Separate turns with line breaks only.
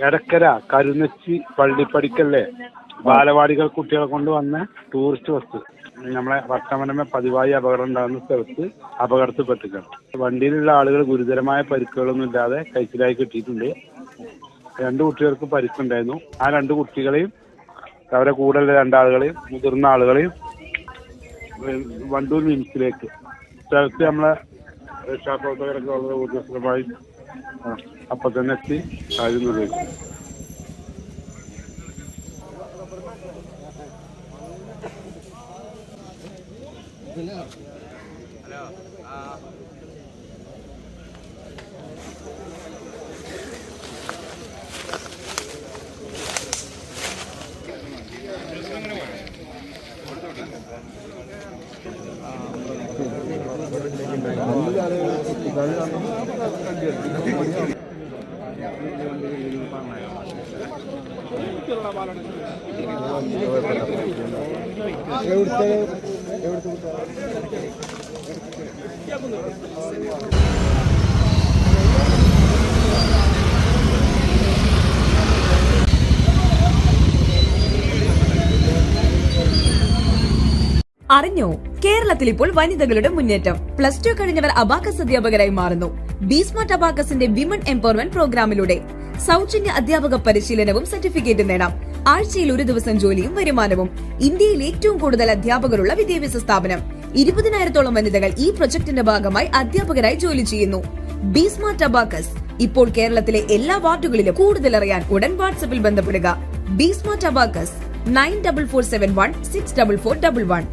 എടക്കര കരുന്നച്ചി പള്ളിപ്പടിക്കല്ലേ ബാലവാടികൾ കുട്ടികളെ കൊണ്ടുവന്ന tourist bus നമ്മളെ വർത്തമാനമേ പതിവായി അപകടം ഉണ്ടാകുന്ന സ്ഥലത്ത് അപകടത്തിൽപ്പെട്ടിരിക്കണം. വണ്ടിയിലുള്ള ആളുകൾ ഗുരുതരമായ പരിക്കുകളൊന്നും ഇല്ലാതെ കഴിച്ചിലായി കിട്ടിയിട്ടുണ്ട്. 2 കുട്ടികൾക്ക് പരിക്കുണ്ടായിരുന്നു. ആ 2 കുട്ടികളെയും അവരെ കൂടെയുള്ള 2 ആളുകളെയും മുതിർന്ന ആളുകളെയും വണ്ടൂർ മിംസിലേക്ക് സ്ഥലത്ത് നമ്മളെ രക്ഷാപ്രവർത്തകരൊക്കെ വളരെ ഊർജ്ജസ്വലമായി അപ്പൊ തന്നെ എത്തി കാര്യം നിർവഹിച്ചു.
അറിഞ്ഞോ, കേരളത്തിൽ ഇപ്പോൾ വനിതകളുടെ മുന്നേറ്റം. +2 കഴിഞ്ഞവർ അബാക്കസ് അധ്യാപകരായി മാറുന്നു. ബിസ്മാർട്ട് അബാക്കസിന്റെ വിമൺ എംപവർമെന്റ് പ്രോഗ്രാമിലൂടെ സൗജന്യ അധ്യാപക പരിശീലനവും സർട്ടിഫിക്കറ്റ് നേടാം. ആഴ്ചയിൽ 1 ദിവസം ജോലിയും വരുമാനവും. ഇന്ത്യയിൽ ഏറ്റവും കൂടുതൽ അധ്യാപകരുള്ള വിദ്യാഭ്യാസ സ്ഥാപനം. 20,000-ഓളം വനിതകൾ ഈ പ്രൊജക്ടിന്റെ ഭാഗമായി അധ്യാപകരായി ജോലി ചെയ്യുന്നു. ബിസ്മാർട്ട് അബാക്കസ് ഇപ്പോൾ കേരളത്തിലെ എല്ലാ വാർഡുകളിലും. കൂടുതൽ അറിയാൻ ഉടൻ വാട്സ്ആപ്പിൽ ബന്ധപ്പെടുക. ബിസ്മാർട്ട് അബാക്കസ് 9447164411.